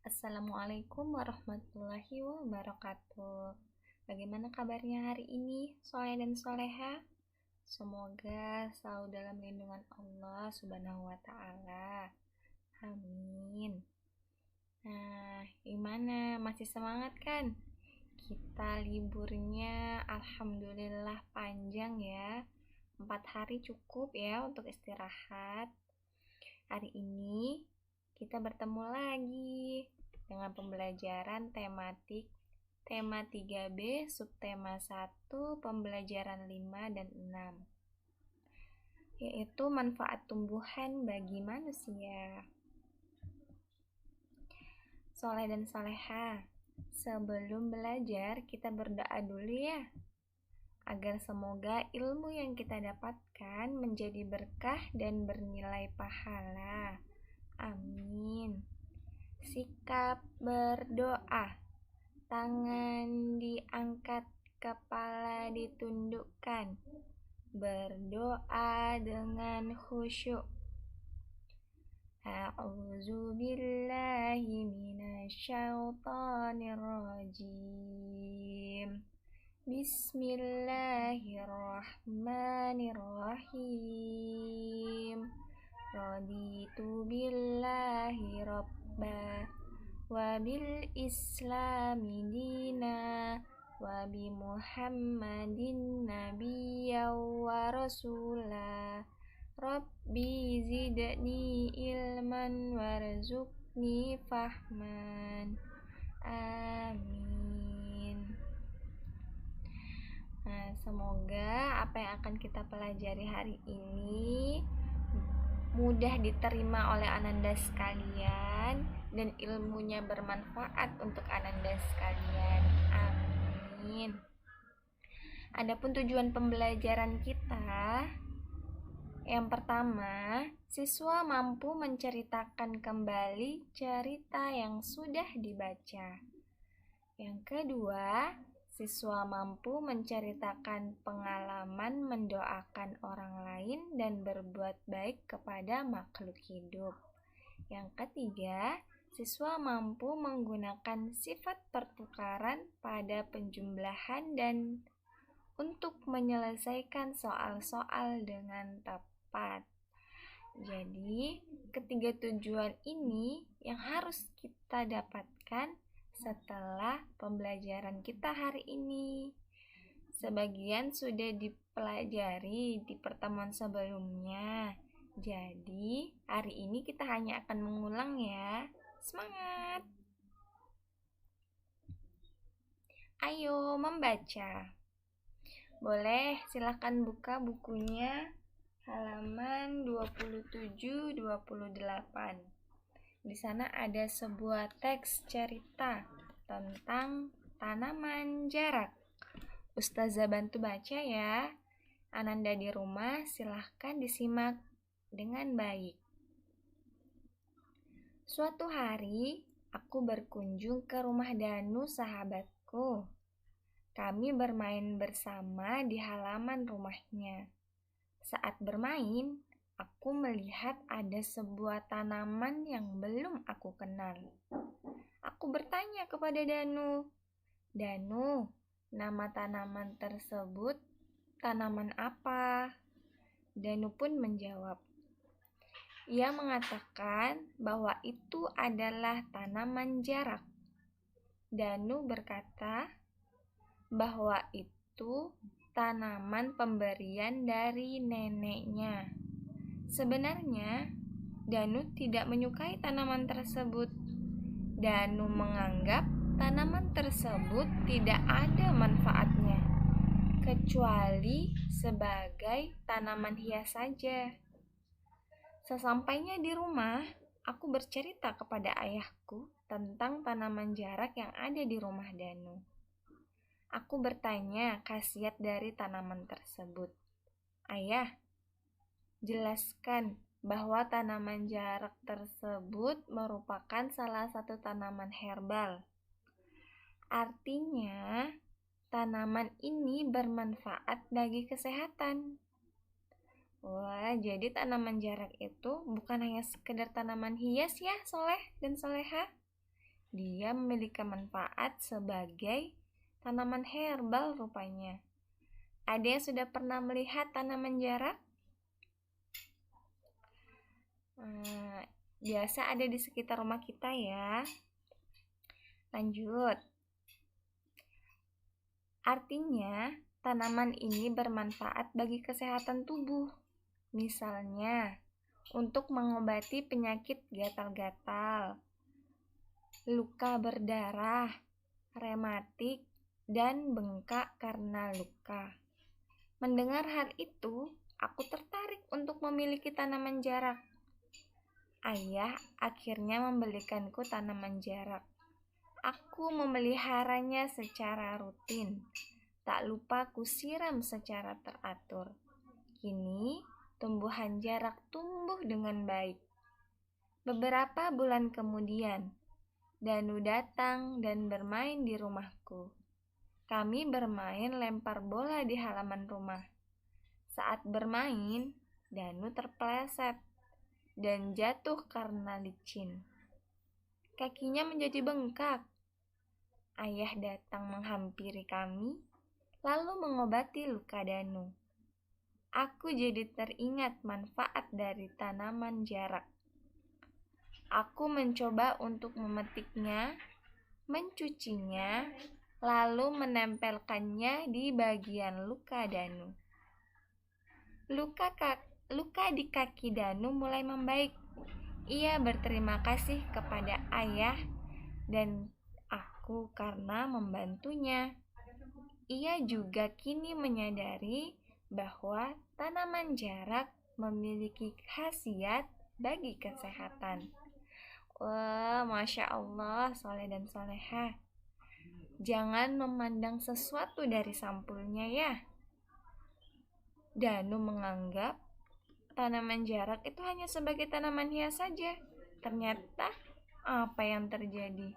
Assalamualaikum warahmatullahi wabarakatuh. Bagaimana kabarnya hari ini, Soleh dan Soleha? Semoga selalu dalam lindungan Allah Subhanahu wa Ta'ala. Amin. Nah, gimana? Masih semangat kan? Kita liburnya alhamdulillah panjang ya. 4 hari cukup ya untuk istirahat. Hari ini kita bertemu lagi dengan pembelajaran tematik tema 3B, subtema 1, pembelajaran 5 dan 6, yaitu manfaat tumbuhan bagi manusia. Soleh dan Soleha, sebelum belajar kita berdoa dulu ya, agar semoga ilmu yang kita dapatkan menjadi berkah dan bernilai pahala. Amin. Sikap berdoa. Tangan diangkat, kepala ditundukkan. Berdoa dengan khusyuk. A'udzu billahi minasyaitonir rajim. Bismillahirrahmanirrahim. Raditu billahi rabba wa bil islami dina wa bi muhammadin nabiyya wa rasula rabbi zidni ilman warzuqni fahman. Amin. Nah, semoga apa yang akan kita pelajari hari ini mudah diterima oleh Ananda sekalian dan ilmunya bermanfaat untuk Ananda sekalian. Amin. Adapun tujuan pembelajaran kita, yang pertama, siswa mampu menceritakan kembali cerita yang sudah dibaca. Yang kedua, siswa mampu menceritakan pengalaman mendoakan orang lain dan berbuat baik kepada makhluk hidup. Yang ketiga, siswa mampu menggunakan sifat pertukaran pada penjumlahan dan untuk menyelesaikan soal-soal dengan tepat. Jadi, ketiga tujuan ini yang harus kita dapatkan setelah pembelajaran kita hari ini. Sebagian sudah dipelajari di pertemuan sebelumnya. Jadi, hari ini kita hanya akan mengulang ya. Semangat! Ayo membaca. Boleh silahkan buka bukunya halaman 27-28. Di sana ada sebuah teks cerita tentang tanaman jarak. Ustazah bantu baca ya. Ananda di rumah silahkan disimak dengan baik. Suatu hari, aku berkunjung ke rumah Danu sahabatku. Kami bermain bersama di halaman rumahnya. Saat bermain, aku melihat ada sebuah tanaman yang belum aku kenal. Aku bertanya kepada Danu, "Danu, nama tanaman tersebut tanaman apa?" Danu pun menjawab. Ia mengatakan bahwa itu adalah tanaman jarak. Danu berkata bahwa itu tanaman pemberian dari neneknya. Sebenarnya, Danu tidak menyukai tanaman tersebut. Danu menganggap tanaman tersebut tidak ada manfaatnya, kecuali sebagai tanaman hias saja. Sesampainya di rumah, aku bercerita kepada ayahku tentang tanaman jarak yang ada di rumah Danu. Aku bertanya khasiat dari tanaman tersebut. Ayah, jelaskan bahwa tanaman jarak tersebut merupakan salah satu tanaman herbal. Artinya, tanaman ini bermanfaat bagi kesehatan. Wah, jadi tanaman jarak itu bukan hanya sekedar tanaman hias ya, Soleh dan Soleha. Dia memiliki manfaat sebagai tanaman herbal rupanya. Ada yang sudah pernah melihat tanaman jarak? Biasa ada di sekitar rumah kita ya. Lanjut. Artinya, tanaman ini bermanfaat bagi kesehatan tubuh. Misalnya, untuk mengobati penyakit gatal-gatal, luka berdarah, rematik, dan bengkak karena luka. Mendengar hal itu, aku tertarik untuk memiliki tanaman jarak. Ayah akhirnya membelikanku tanaman jarak. Aku memeliharanya secara rutin. Tak lupa kusiram secara teratur. Kini, tumbuhan jarak tumbuh dengan baik. Beberapa bulan kemudian, Danu datang dan bermain di rumahku. Kami bermain lempar bola di halaman rumah. Saat bermain, Danu terpeleset dan jatuh karena licin. Kakinya menjadi bengkak. Ayah datang menghampiri kami, lalu mengobati luka Danu. Aku jadi teringat manfaat dari tanaman jarak. Aku mencoba untuk memetiknya, mencucinya, lalu menempelkannya di bagian luka Danu. Luka di kaki Danu mulai membaik. Ia berterima kasih kepada ayah dan aku karena membantunya. Ia juga kini menyadari bahwa tanaman jarak memiliki khasiat bagi kesehatan. Wah, Masya Allah, soleh dan soleha. Jangan memandang sesuatu dari sampulnya ya. Danu menganggap tanaman jarak itu hanya sebagai tanaman hias saja. Ternyata apa yang terjadi?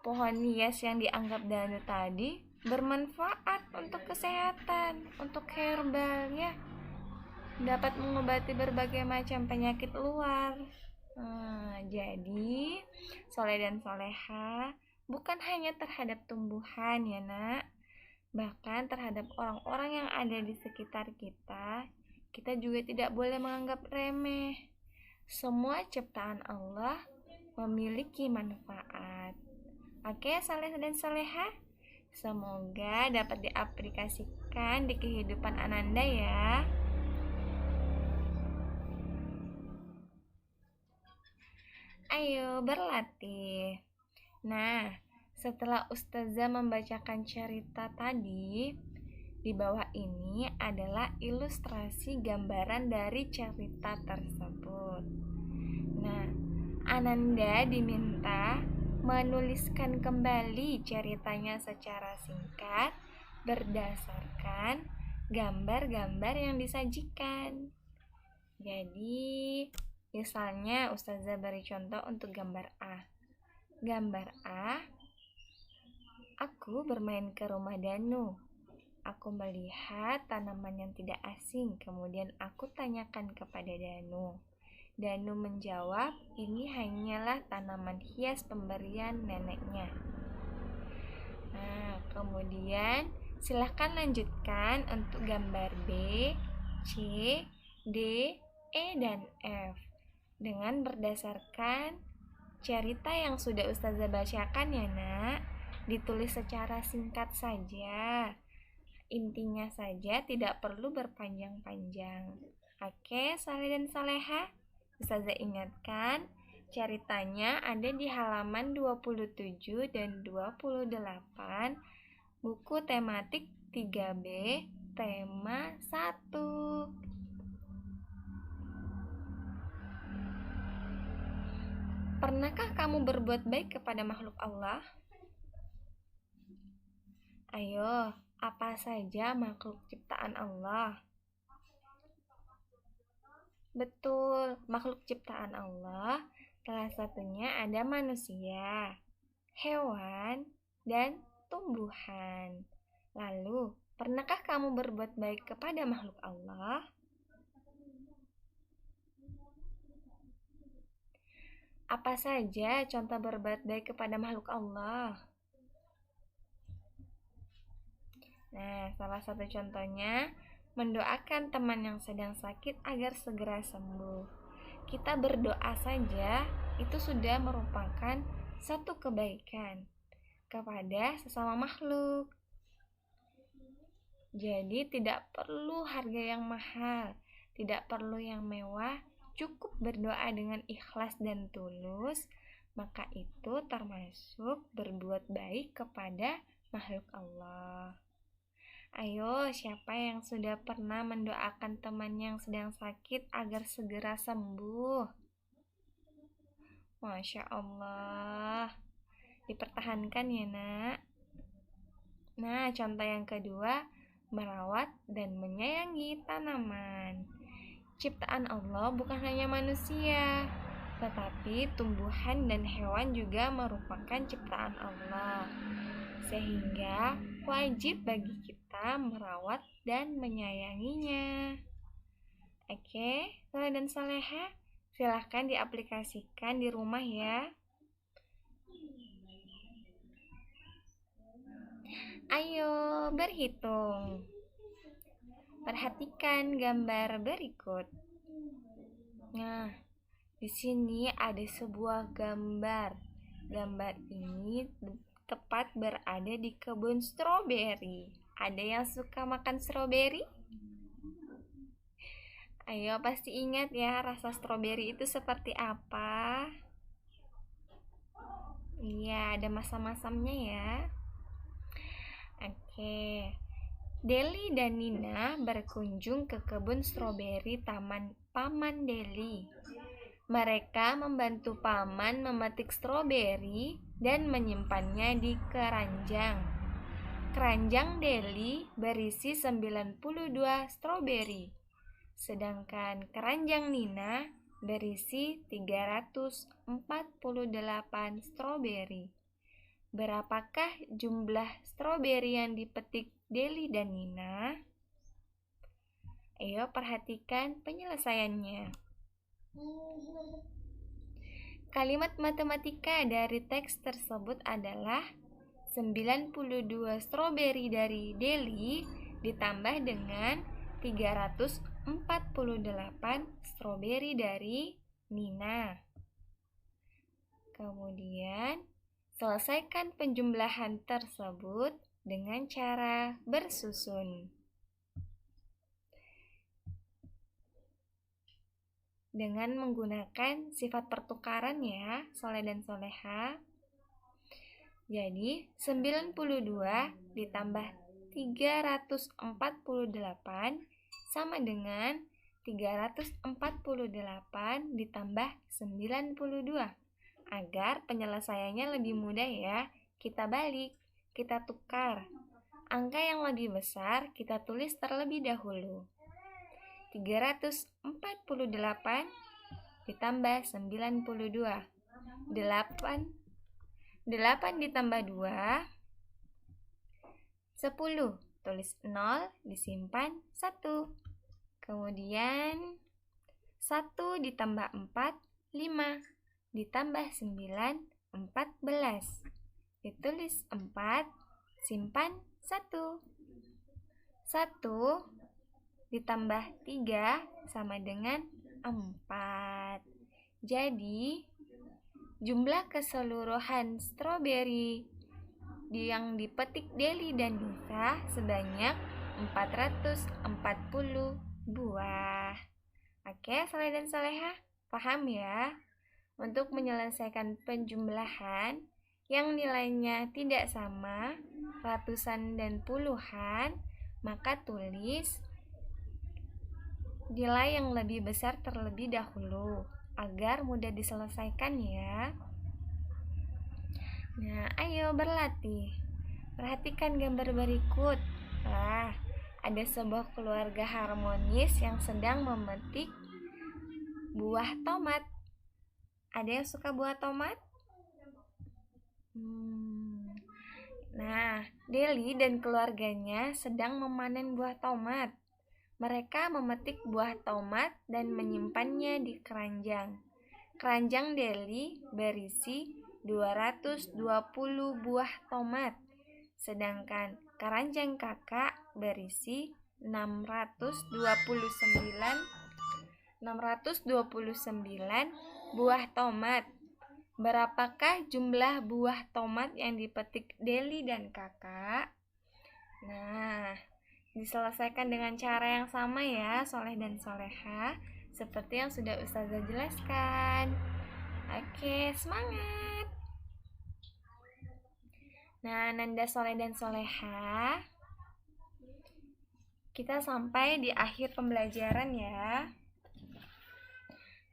Pohon hias yang dianggap Danu tadi bermanfaat untuk kesehatan, untuk herbal ya. Dapat mengobati berbagai macam penyakit luar. Jadi, soleh dan soleha bukan hanya terhadap tumbuhan ya nak, bahkan terhadap orang-orang yang ada di sekitar kita, kita juga tidak boleh menganggap remeh. Semua ciptaan Allah memiliki manfaat. Oke, saleh dan soleha, semoga dapat diaplikasikan di kehidupan Ananda ya. Ayo berlatih. Nah, setelah Ustazah membacakan cerita tadi, di bawah ini adalah ilustrasi gambaran dari cerita tersebut. Nah, Ananda diminta menuliskan kembali ceritanya secara singkat berdasarkan gambar-gambar yang disajikan. Jadi, misalnya Ustazah beri contoh untuk gambar A. Gambar A, aku bermain ke rumah Danu. Aku melihat tanaman yang tidak asing, kemudian aku tanyakan kepada Danu. Danu menjawab, ini hanyalah tanaman hias pemberian neneknya. Nah, kemudian silahkan lanjutkan untuk gambar B, C, D, E, dan F. Dengan berdasarkan cerita yang sudah Ustazah bacakan ya nak, ditulis secara singkat saja. Intinya saja, tidak perlu berpanjang-panjang. Oke, saleh dan saleha, Ustazah ingatkan, ceritanya ada di halaman 27 dan 28 buku tematik 3B, tema 1. Pernahkah kamu berbuat baik kepada makhluk Allah? Ayo, apa saja makhluk ciptaan Allah? Betul, makhluk ciptaan Allah salah satunya ada manusia, hewan, dan tumbuhan. Lalu, pernahkah kamu berbuat baik kepada makhluk Allah? Apa saja contoh berbuat baik kepada makhluk Allah? Nah, salah satu contohnya mendoakan teman yang sedang sakit agar segera sembuh. Kita berdoa saja itu sudah merupakan satu kebaikan kepada sesama makhluk. Jadi tidak perlu harga yang mahal, tidak perlu yang mewah, cukup berdoa dengan ikhlas dan tulus, maka itu termasuk berbuat baik kepada makhluk Allah. Ayo, siapa yang sudah pernah mendoakan teman yang sedang sakit agar segera sembuh? Masya Allah. Dipertahankan ya, nak. Nah, contoh yang kedua, merawat dan menyayangi tanaman. Ciptaan Allah bukan hanya manusia, tetapi tumbuhan dan hewan juga merupakan ciptaan Allah. Sehingga wajib bagi kita merawat dan menyayanginya. Oke, Saleh dan Saleha, silahkan diaplikasikan di rumah ya. Ayo berhitung. Perhatikan gambar berikut. Nah, di sini ada sebuah gambar. Gambar ini tepat berada di kebun stroberi. Ada yang suka makan stroberi? Ayo, pasti ingat ya rasa stroberi itu seperti apa? Iya, ada masam-masamnya ya. Oke. Deli dan Nina berkunjung ke kebun stroberi Taman Paman Deli. Mereka membantu paman memetik stroberi dan menyimpannya di keranjang. Keranjang Deli berisi 92 stroberi, sedangkan keranjang Nina berisi 348 stroberi. Berapakah jumlah stroberi yang dipetik Deli dan Nina? Ayo perhatikan penyelesaiannya. Kalimat matematika dari teks tersebut adalah 92 stroberi dari Deli ditambah dengan 348 stroberi dari Nina. Kemudian selesaikan penjumlahan tersebut dengan cara bersusun. Dengan menggunakan sifat pertukaran ya, Soleh dan Soleha. Jadi, 92 ditambah 348 sama dengan 348 ditambah 92. Agar penyelesaiannya lebih mudah ya, kita balik, kita tukar. Angka yang lebih besar kita tulis terlebih dahulu. 348 ditambah 92. 8 ditambah 2 10. Tulis 0, disimpan 1. Kemudian 1 ditambah 4 5 ditambah 9 14. Ditulis 4, simpan 1. 1 ditambah 3 sama dengan 4. Jadi, jumlah keseluruhan stroberi yang dipetik Deli dan Nisa sebanyak 440 buah. Oke, Saleh dan Saleha, paham ya? Untuk menyelesaikan penjumlahan yang nilainya tidak sama, ratusan dan puluhan, maka tulis nilai yang lebih besar terlebih dahulu agar mudah diselesaikan ya. Nah, ayo berlatih. Perhatikan gambar berikut. Ada sebuah keluarga harmonis yang sedang memetik buah tomat. Ada yang suka buah tomat? Nah, Deli dan keluarganya sedang memanen buah tomat. Mereka memetik buah tomat dan menyimpannya di keranjang. Keranjang deli berisi 220 buah tomat, sedangkan keranjang kakak berisi 629 buah tomat. Berapakah jumlah buah tomat yang dipetik Deli dan kakak? Nah, diselesaikan dengan cara yang sama ya, Soleh dan Soleha, seperti yang sudah Ustazah jelaskan. Oke, semangat! Nah, Nanda, Soleh dan Soleha, kita sampai di akhir pembelajaran ya.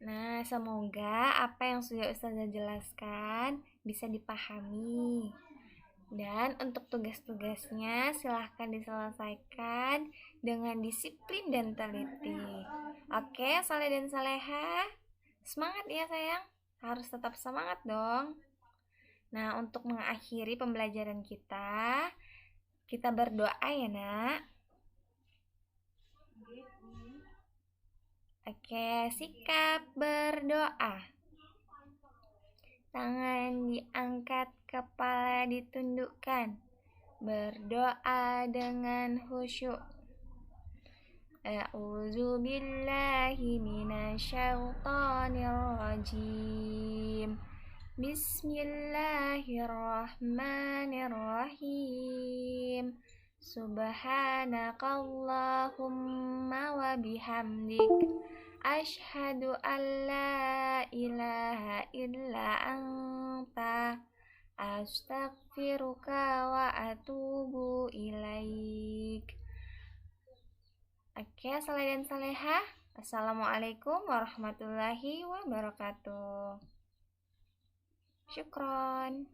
Nah, semoga apa yang sudah Ustazah jelaskan bisa dipahami. Dan untuk tugas-tugasnya silahkan diselesaikan dengan disiplin dan teliti. Oke, Saleh dan Saleha, semangat ya sayang. Harus tetap semangat dong. Nah, untuk mengakhiri pembelajaran kita berdoa ya nak. Oke, sikap berdoa. Tangan diangkat, kepala ditundukkan. Berdoa dengan khusyuk. A'udzu billahi minasyaitonir rajim. Bismillahirrahmanirrahim. Subhanakallahumma wa bihamdik, asyhadu an la ilaha illa anta, astaghfiruka wa atubu ilaik. Oke, Saleh dan Saleha, assalamualaikum warahmatullahi wabarakatuh. Syukron.